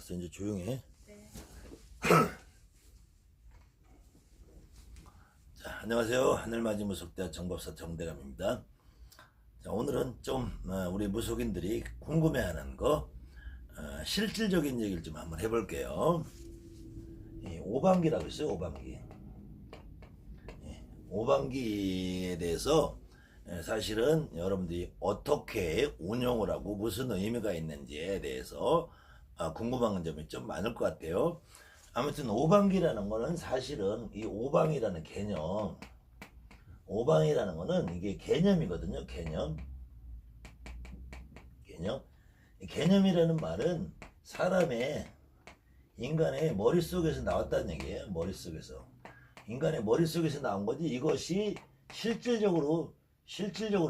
알았어, 이제 조용히 해. 네. 자, 안녕하세요. 하늘맞이 무속대학 정법사 정대감입니다. 자, 오늘은 좀 우리 무속인들이 궁금해하는 거 실질적인 얘기를 좀 한번 해볼게요. 이 오방기라고 있어요. 오방기. 오방기에 대해서 사실은 여러분들이 어떻게 운용을 하고 무슨 의미가 있는지에 대해서 궁금한 점이 좀 많을 것 같아요. 아무튼 오방기라는 거는 사실은 이 오방이라는 개념, 오방이라는 거는 이게 개념이거든요. 개념이라는 말은 사람의 인간의 머릿속에서 나왔다는 얘기예요. 머릿속에서. 인간의 머릿속에서 나온 거지 이것이 실질적으로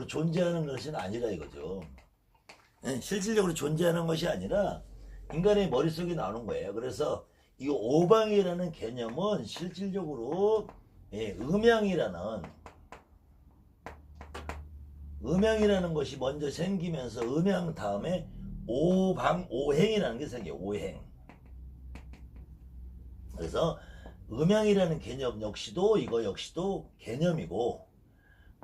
존재하는 것은 아니라 이거죠. 실질적으로 존재하는 것이 아니라 인간의 머릿속에 나오는 거예요. 그래서 이 오방이라는 개념은 실질적으로 음양이라는 것이 먼저 생기면서 음양 다음에 오행이라는 게 생겨요. 오행. 그래서 음양이라는 개념 역시도 이거 역시도 개념이고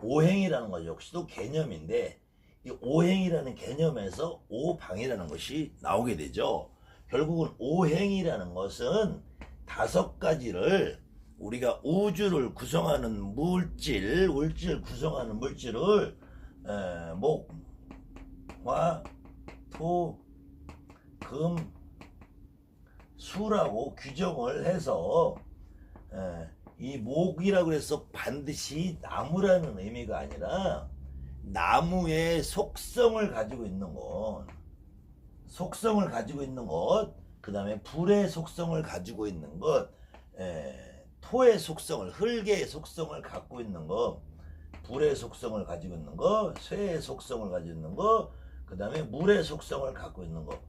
오행이라는 것 역시도 개념인데 이 오행이라는 개념에서 오방이라는 것이 나오게 되죠. 결국은 오행이라는 것은 5가지를 우리가 우주를 구성하는 물질 구성하는 물질을 목, 화, 토, 금, 수라고 규정을 해서 이 목이라고 해서 반드시 나무라는 의미가 아니라 나무의 속성을 가지고 있는 것, 그 다음에 불의 속성을 가지고 있는 것, 토의 속성을, 흙의 속성을 갖고 있는 것, 불의 속성을 가지고 있는 것, 쇠의 속성을 가지고 있는 것, 그 다음에 물의 속성을 갖고 있는 것.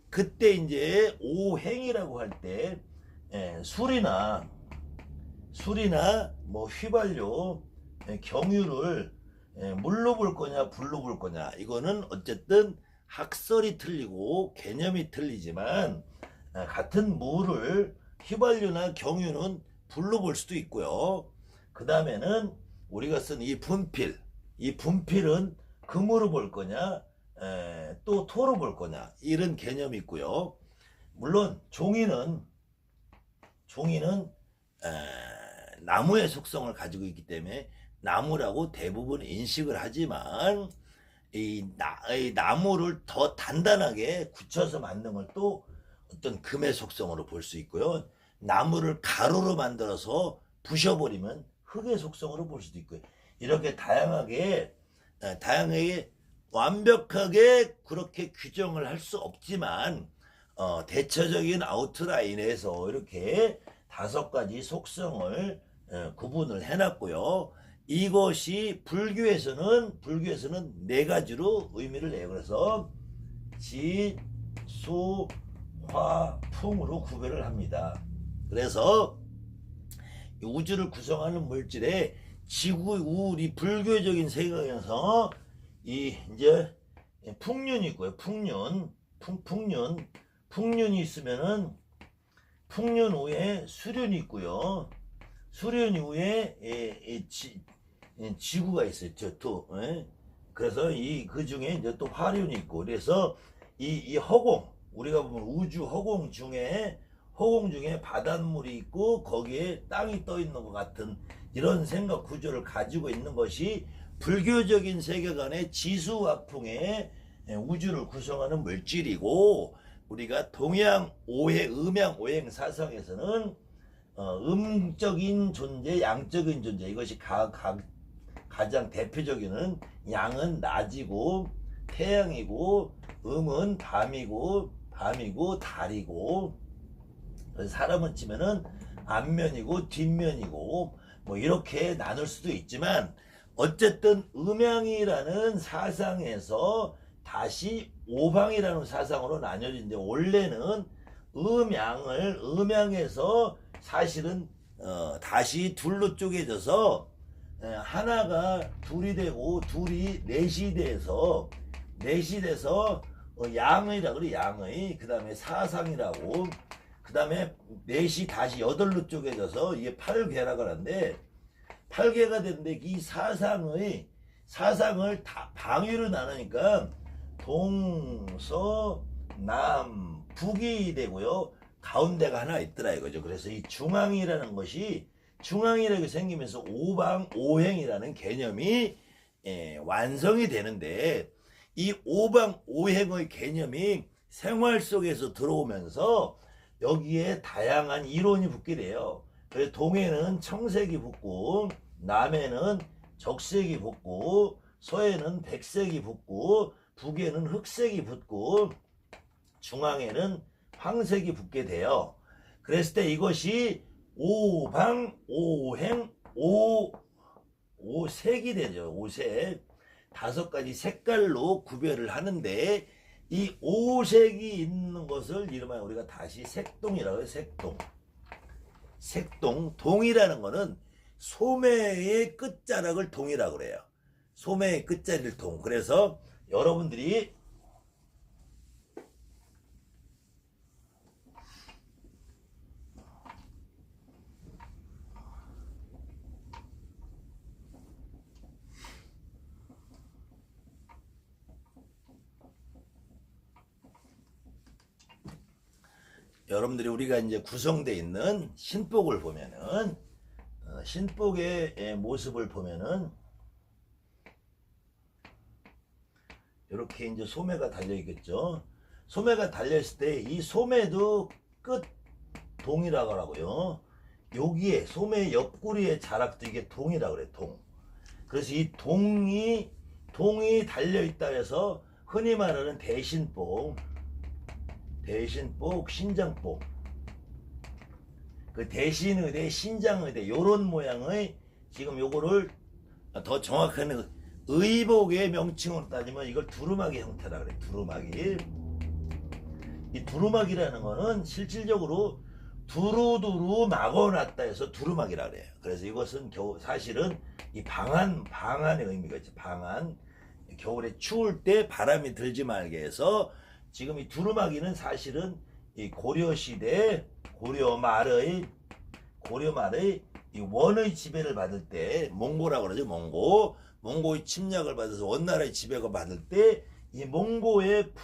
그때 이제 오행이라고 할 때 술이나 뭐 휘발유, 경유를 물로 불 거냐 불로 불 거냐 이거는 어쨌든 학설이 틀리고 개념이 틀리지만 같은 물을 휘발유나 경유는 불로 볼 수도 있고요. 그 다음에는 우리가 쓴 이 분필은 금으로 볼 거냐 또 토로 볼 거냐 이런 개념이 있고요. 물론 종이는 나무의 속성을 가지고 있기 때문에 나무라고 대부분 인식을 하지만 이 나무를 더 단단하게 굳혀서 만든 걸 또 어떤 금의 속성으로 볼 수 있고요. 나무를 가루로 만들어서 부셔버리면 흙의 속성으로 볼 수도 있고요. 이렇게 다양하게 완벽하게 그렇게 규정을 할 수 없지만 대처적인 아웃라인에서 이렇게 5가지 속성을 구분을 해놨고요. 이것이 불교에서는 4가지로 의미를 내요. 그래서 지, 수, 화, 풍으로 구별을 합니다. 그래서 우주를 구성하는 물질에 지구, 우리 불교적인 세계에서 이제 풍륜이 있고요. 풍륜이 있으면은 풍륜 후에 수륜이 있고요. 수륜 후에 지구가 있어요. 그래서 그 중에 이제 또 화륜이 있고 그래서 이 허공 우리가 보면 우주 허공 중에 바닷물이 있고 거기에 땅이 떠 있는 것 같은 이런 생각 구조를 가지고 있는 것이 불교적인 세계관의 지수화풍의 우주를 구성하는 물질이고 우리가 동양 음양 오행 사상에서는 음적인 존재, 양적인 존재 이것이 가장 대표적인 양은 낮이고 태양이고 음은 밤이고 달이고 사람은 치면은 앞면이고 뒷면이고 뭐 이렇게 나눌 수도 있지만 어쨌든 음양이라는 사상에서 다시 오방이라는 사상으로 나뉘어진데 원래는 음양에서 사실은 다시 둘로 쪼개져서 하나가 둘이 되고 둘이 넷이 돼서 양의라 그래, 양의. 그 다음에 사상이라고. 그 다음에 넷이 다시 여덟로 쪼개져서 이게 8개라고 하는데, 8개가 되는데 이 사상을 다 방위로 나누니까 동서 남 북이 되고요. 가운데가 하나 있더라 이거죠. 그래서 이 중앙이라는 것이 중앙이라고 생기면서 오방오행이라는 개념이 완성이 되는데, 이 오방오행의 개념이 생활 속에서 들어오면서 여기에 다양한 이론이 붙게 돼요. 그래서 동해는 청색이 붙고, 남해는 적색이 붙고, 서해는 백색이 붙고, 북에는 흑색이 붙고, 중앙에는 황색이 붙게 돼요. 그랬을 때 이것이 오방오행 오색이 되죠. 오색. 5가지 색깔로 구별을 하는데, 이 오색이 있는 것을 이름하여 우리가 다시 색동이라고 해요. 색동. 동이라는 거는 소매의 끝자락을 동이라고 그래요. 소매의 끝자리를 동. 그래서 여러분들이 우리가 이제 구성되어 있는 신복을 보면은, 신복의 모습을 보면은 이렇게 이제 소매가 달려 있겠죠. 소매가 달려 있을 때 이 소매도 끝 동이라고 하고요. 여기에 소매 옆구리의 자락도 이게 동이라고 그래. 동. 그래서 이 동이 달려 있다 해서 흔히 말하는 대신복, 신장복, 그 대신의대, 신장의대 요런 모양의, 지금 요거를 더 정확한 의복의 명칭으로 따지면 이걸 두루마기 형태라 그래. 두루마기. 이 두루마기라는 거는 실질적으로 두루두루 막아놨다 해서 두루마기라 그래요. 그래서 이것은 사실은 이 방한의 의미가 있죠. 방한. 겨울에 추울 때 바람이 들지 말게 해서, 지금 이 두루마기는 사실은 이 고려시대 고려말의 이 원의 지배를 받을 때, 몽고라고 그러죠. 몽고의 침략을 받아서 원나라의 지배가 받을 때 이 몽고풍의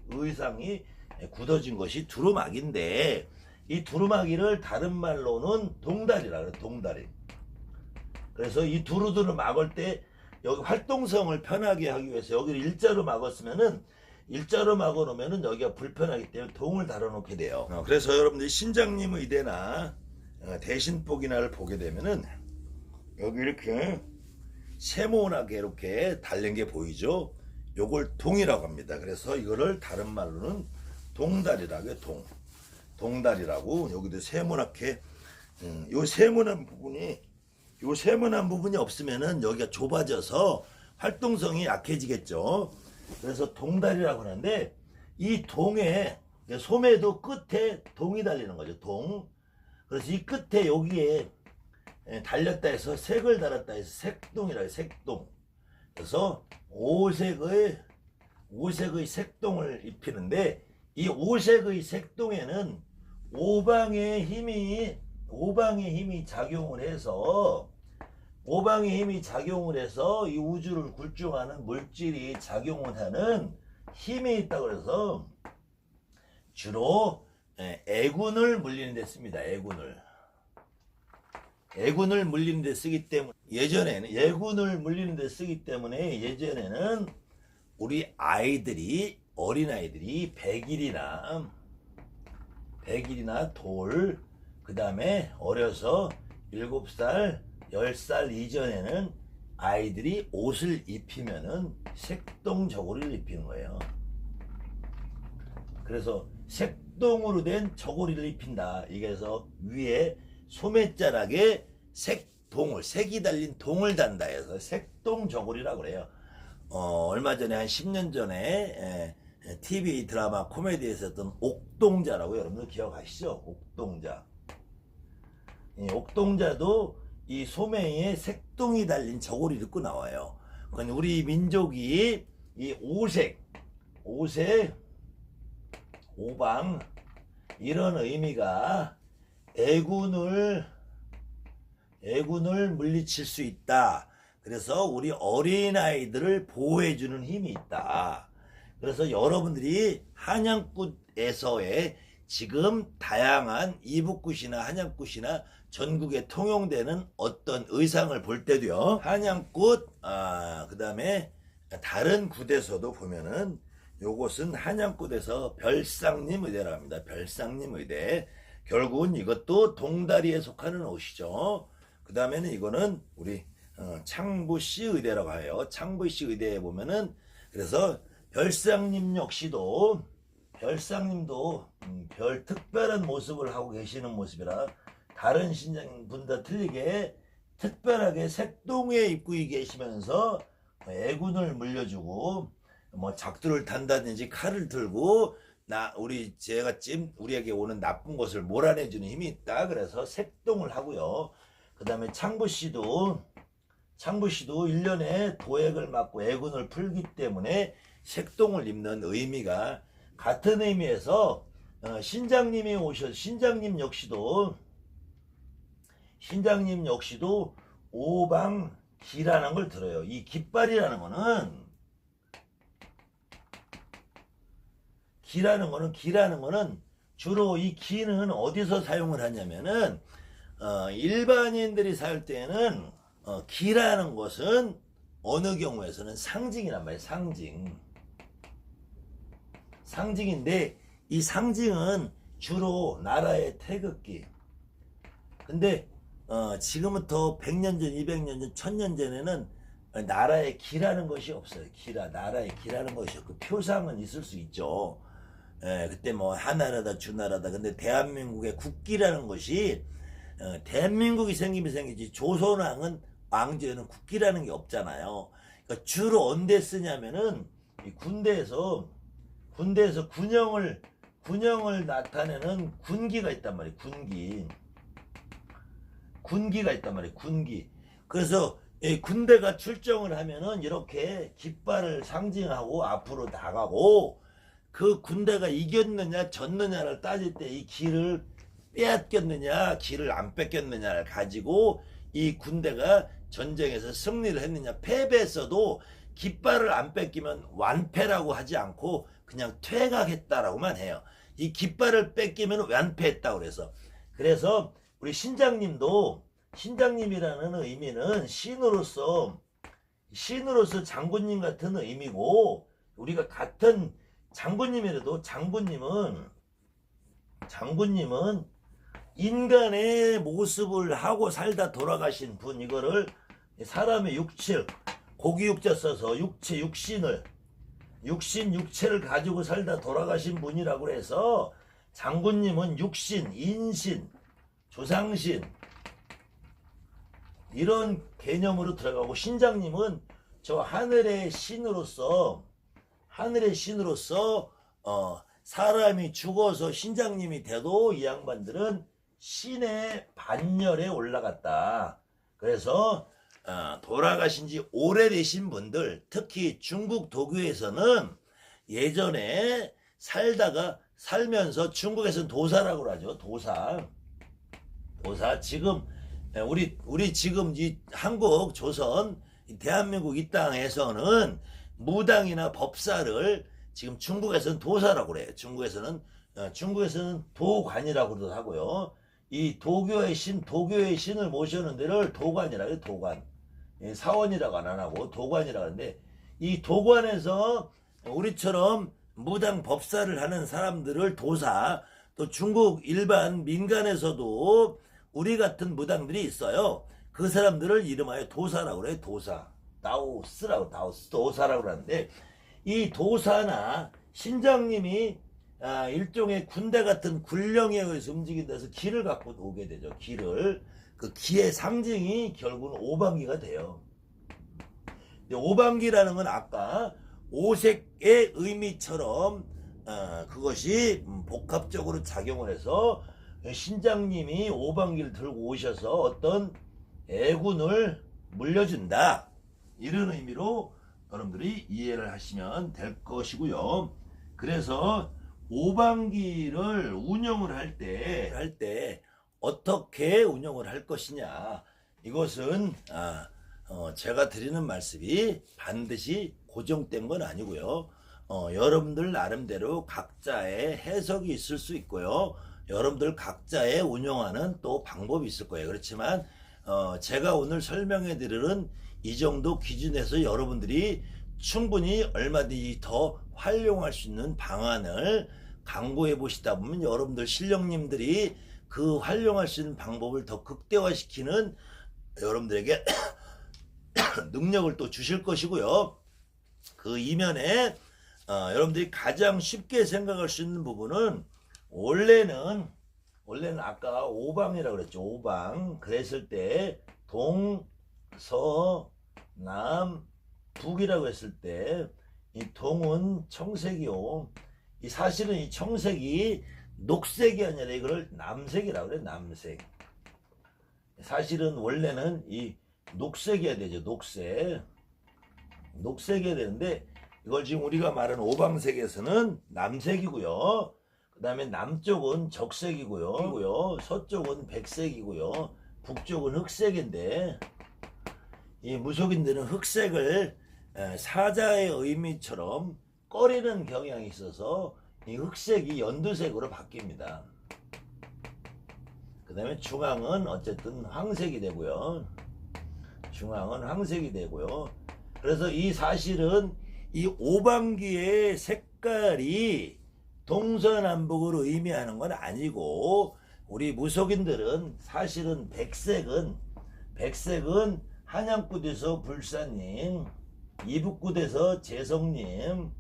의상이 굳어진 것이 두루마기인데, 이 두루마기를 다른 말로는 동다리라 그래요. 동다리. 그래서 이 두루두루 막을 때 여기 활동성을 편하게 하기 위해서 여기를 일자로 막았으면은, 일자로 막아놓으면은 여기가 불편하기 때문에 동을 달아놓게 돼요. 그래서 여러분들이 신장님 의대나 대신복이나를 보게 되면은 여기 이렇게 세모나게 이렇게 달린 게 보이죠. 요걸 동이라고 합니다. 그래서 이거를 다른 말로는 동다리라고 해요. 동다리라고. 여기도 세모나게, 요 세모난 부분이 없으면은 여기가 좁아져서 활동성이 약해지겠죠. 그래서 동다리라고 하는데, 이 동에 소매도 끝에 동이 달리는 거죠. 동. 그래서 이 끝에 여기에 달렸다 해서 색을 달았다 해서 색동이라고 해요. 색동. 그래서 오색의 색동을 입히는데, 이 오색의 색동에는 오방의 힘이 작용을 해서 이 우주를 굴중하는 물질이 작용을 하는 힘이 있다고 그래서 주로 애군을 물리는 데 씁니다. 애군을 물리는 데 쓰기 때문에, 예전에는 우리 어린아이들이 100일이나 돌, 그 다음에 어려서 7살 10살 이전에는 아이들이 옷을 입히면은 색동 저고리를 입히는 거예요. 그래서 색동으로 된 저고리를 입힌다. 이게서 위에 소매자락에 색이 달린 동을 단다 해서 색동 저고리라고 그래요. 얼마 전에 한 10년 전에 TV 드라마 코미디에서 했던 옥동자라고 여러분들 기억하시죠? 옥동자. 옥동자도 이 소매에 색동이 달린 저고리를 입고 나와요. 그건 우리 민족이 이 오색, 오방 이런 의미가 애군을 물리칠 수 있다. 그래서 우리 어린아이들을 보호해주는 힘이 있다. 그래서 여러분들이 한양굿에서의 지금 다양한 이북굿이나 한양굿이나 전국에 통용되는 어떤 의상을 볼 때도요, 한양굿, 그 다음에 다른 굿에서도 보면은 요것은 한양굿에서 별상님 의대라고 합니다. 별상님 의대. 결국은 이것도 동다리에 속하는 옷이죠. 그 다음에는 이거는 우리 창부시 의대라고 해요. 창부시 의대에 보면은, 그래서 별상님 역시도 별상님도 별 특별한 모습을 하고 계시는 모습이라 다른 신장분들 틀리게 특별하게 색동에 입고 계시면서 애군을 물려주고 뭐 작두를 단다든지 칼을 들고 제가 우리에게 오는 나쁜 것을 몰아내주는 힘이 있다. 그래서 색동을 하고요. 그 다음에 창부씨도 1년에 도액을 맞고 애군을 풀기 때문에 색동을 입는 의미가 같은 의미에서 신장님 역시도 오방기라는 걸 들어요. 이 깃발이라는 거는 주로 이 기는 어디서 사용을 하냐면은 일반인들이 살 때는 기라는 것은 어느 경우에서는 상징이란 말이에요. 상징인데 이 상징은 주로 나라의 태극기. 근데 지금부터 100년 전, 200년 전, 1000년 전에는 나라의 기라는 것이 없어요. 나라의 기라는 것이 없고 표상은 있을 수 있죠. 그때 뭐 하나라다 주나라다. 근데 대한민국의 국기라는 것이 대한민국이 생기지 조선왕은 왕조에는 국기라는 게 없잖아요. 그러니까 주로 언제 쓰냐면은 이 군대에서 군영을 나타내는 군기가 있단 말이에요. 군기가 있단 말이에요. 군기. 그래서 군대가 출정을 하면은 이렇게 깃발을 상징하고 앞으로 나가고, 그 군대가 이겼느냐 졌느냐를 따질 때 이 기를 빼앗겼느냐 기를 안 뺏겼느냐를 가지고 이 군대가 전쟁에서 승리를 했느냐, 패배했어도 깃발을 안 뺏기면 완패라고 하지 않고 그냥 퇴각했다라고만 해요. 이 깃발을 뺏기면 완패했다고 그래서 우리 신장님이라는 의미는 신으로서 장군님 같은 의미고, 우리가 같은 장군님이라도 장군님은 인간의 모습을 하고 살다 돌아가신 분, 이거를 사람의 육체, 고기 육자 써서 육체를 가지고 살다 돌아가신 분이라고 해서 장군님은 육신, 인신, 조상신 이런 개념으로 들어가고, 신장님은 저 하늘의 신으로서 사람이 죽어서 신장님이 돼도 이 양반들은 신의 반열에 올라갔다. 그래서 돌아가신 지 오래되신 분들, 특히 중국 도교에서는 예전에 살면서 중국에서는 도사라고 하죠. 도사. 지금 우리 지금 이 한국 조선 대한민국 이 땅에서는 무당이나 법사를 지금 중국에서는 도사라고 그래요. 중국에서는 도관이라고도 하고요. 이 도교의 신을 모시는 데를 도관이라고 해요. 도관. 사원이라고 안 하고 도관이라고 하는데, 이 도관에서 우리처럼 무당 법사를 하는 사람들을 도사, 또 중국 일반 민간에서도 우리 같은 무당들이 있어요. 그 사람들을 이름하여 도사라고 그래요. 도사라고 하는데, 이 도사나 신장님이 일종의 군대 같은 군령에 의해서 움직인다서 기를 갖고 오게 되죠. 그 기의 상징이 결국은 오방기가 돼요. 오방기라는 건 아까 오색의 의미처럼 그것이 복합적으로 작용을 해서 신장님이 오방기를 들고 오셔서 어떤 애군을 물려준다, 이런 의미로 여러분들이 이해를 하시면 될 것이고요. 그래서 오방기를 운영을 할 때 어떻게 운영을 할 것이냐, 이것은 제가 드리는 말씀이 반드시 고정된 건 아니고요. 여러분들 나름대로 각자의 해석이 있을 수 있고요. 여러분들 각자의 운영하는 또 방법이 있을 거예요. 그렇지만 제가 오늘 설명해 드리는 이 정도 기준에서 여러분들이 충분히 얼마든지 더 활용할 수 있는 방안을 강구해 보시다 보면 여러분들 실령님들이 그 활용할 수 있는 방법을 더 극대화시키는 여러분들에게 능력을 또 주실 것이고요. 그 이면에 여러분들이 가장 쉽게 생각할 수 있는 부분은 원래는 아까 오방이라고 그랬죠. 오방 그랬을 때 동, 서, 남, 북이라고 했을 때 이 동은 청색이요. 이 사실은 이 청색이 녹색이 아니라 이거를 남색이라고 그래. 남색. 사실은 원래는 이 녹색이어야 되죠. 녹색이어야 되는데 이걸 지금 우리가 말하는 오방색에서는 남색이고요. 그 다음에 남쪽은 적색이고요. 서쪽은 백색이고요. 북쪽은 흑색인데 이 무속인들은 흑색을 사자의 의미처럼 꺼리는 경향이 있어서 이 흑색이 연두색으로 바뀝니다. 그 다음에 중앙은 어쨌든 황색이 되고요. 그래서 이 사실은 이 오방기의 색깔이 동서남북으로 의미하는 건 아니고, 우리 무속인들은 사실은 백색은 한양굿에서 불사님, 이북굿에서 재성님,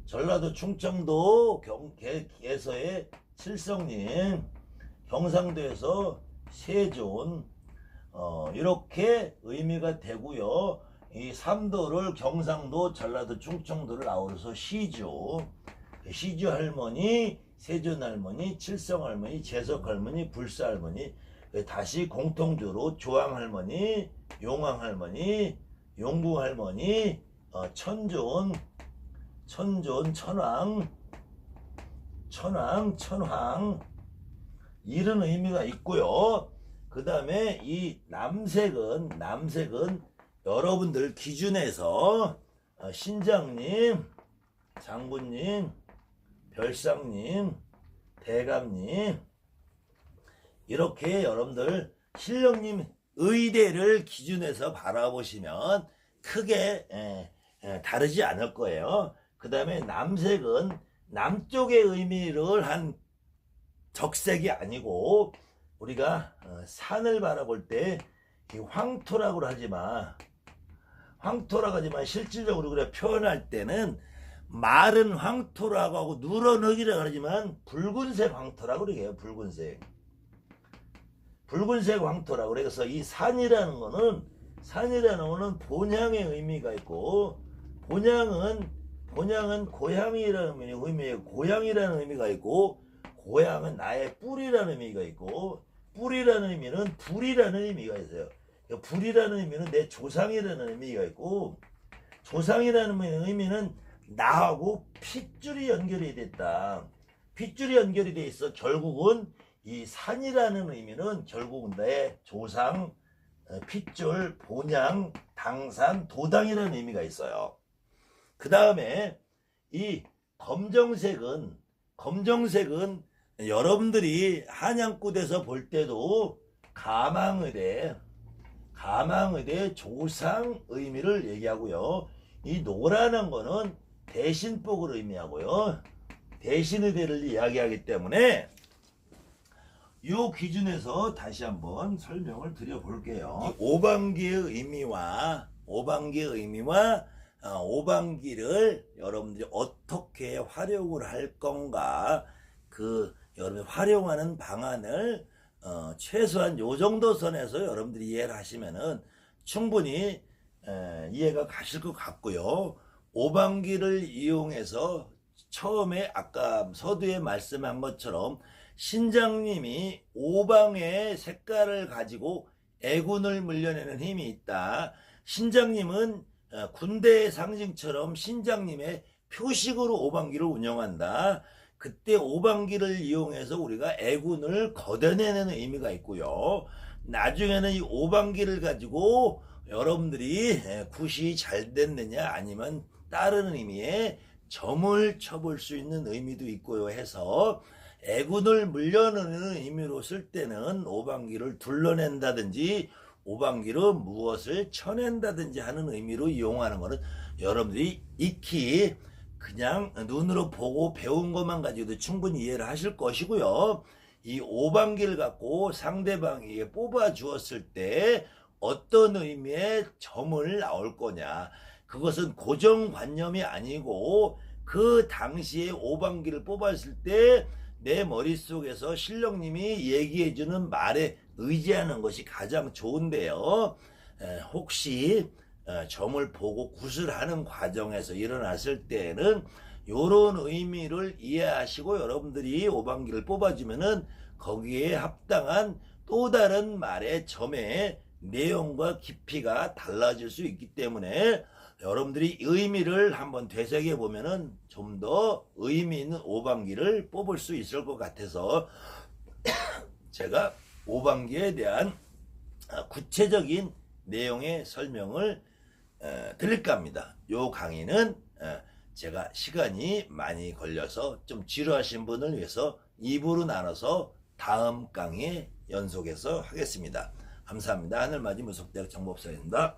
전라도 충청도 개서의 칠성님, 경상도에서 세존, 이렇게 의미가 되고요. 이 삼도를 경상도, 전라도, 충청도를 아우러서 시주 할머니, 세존 할머니, 칠성 할머니, 재석 할머니, 불사 할머니, 다시 공통적으로 조항 할머니, 용왕 할머니, 용궁 할머니, 천존, 천황 이런 의미가 있고요. 그 다음에 이 남색은 여러분들 기준에서 신장님, 장군님, 별상님, 대감님, 이렇게 여러분들 신령님 의대를 기준해서 바라보시면 크게 다르지 않을 거예요. 그 다음에 남색은 남쪽의 의미를 한 적색이 아니고, 우리가 산을 바라볼 때 이 황토라고 하지만 실질적으로 그래 표현할 때는 마른 황토라고 하고 누런 흙이라고 하지만 붉은색 황토라고 그래요. 붉은색 황토라고. 그래서 이 산이라는 거는 본향의 의미가 있고, 본향은 고향이라는 의미예요. 고향이라는 의미가 있고, 고향은 나의 뿌리라는 의미가 있고, 뿌리라는 의미는 불이라는 의미가 있어요. 불이라는 의미는 내 조상이라는 의미가 있고, 조상이라는 의미는 나하고 핏줄이 연결이 됐다. 핏줄이 연결이 돼 있어. 결국은 이 산이라는 의미는 결국은 내 조상, 핏줄, 본향, 당산, 도당이라는 의미가 있어요. 그 다음에 이 검정색은 여러분들이 한양굿에서 볼 때도 가망의대 조상 의미를 얘기하고요. 이 노란한 거는 대신복을 의미하고요. 대신의대를 이야기하기 때문에 이 기준에서 다시 한번 설명을 드려볼게요. 오방기의 의미와 오방기를 여러분들이 어떻게 활용을 할 건가, 그 여러분이 활용하는 방안을 최소한 요 정도 선에서 여러분들이 이해를 하시면은 충분히 이해가 가실 것 같고요. 오방기를 이용해서 처음에 아까 서두에 말씀한 것처럼 신장님이 오방의 색깔을 가지고 애군을 물려내는 힘이 있다. 신장님은 군대의 상징처럼 신장님의 표식으로 오방기를 운영한다. 그때 오방기를 이용해서 우리가 애군을 걷어내는 의미가 있고요. 나중에는 이 오방기를 가지고 여러분들이 굿이 잘 됐느냐 아니면 다른 의미의 점을 쳐볼 수 있는 의미도 있고요 해서 애군을 물려내는 의미로 쓸 때는 오방기를 둘러낸다든지 오방기로 무엇을 쳐낸다든지 하는 의미로 이용하는 것은 여러분들이 익히 그냥 눈으로 보고 배운 것만 가지고도 충분히 이해를 하실 것이고요. 이 오방기를 갖고 상대방에게 뽑아 주었을 때 어떤 의미의 점을 나올 거냐. 그것은 고정관념이 아니고 그 당시에 오방기를 뽑았을 때 내 머릿속에서 신령님이 얘기해주는 말에 의지하는 것이 가장 좋은데요. 혹시 점을 보고 굿을 하는 과정에서 일어났을 때는 이런 의미를 이해하시고 여러분들이 오방기를 뽑아주면은 거기에 합당한 또 다른 말의 점의 내용과 깊이가 달라질 수 있기 때문에 여러분들이 의미를 한번 되새겨 보면은 좀 더 의미 있는 오방기를 뽑을 수 있을 것 같아서 제가 오방기에 대한 구체적인 내용의 설명을 드릴까 합니다. 요 강의는 제가 시간이 많이 걸려서 좀 지루하신 분을 위해서 2부로 나눠서 다음 강의에 연속해서 하겠습니다. 감사합니다. 하늘맞이 무속대학 정보업사입니다.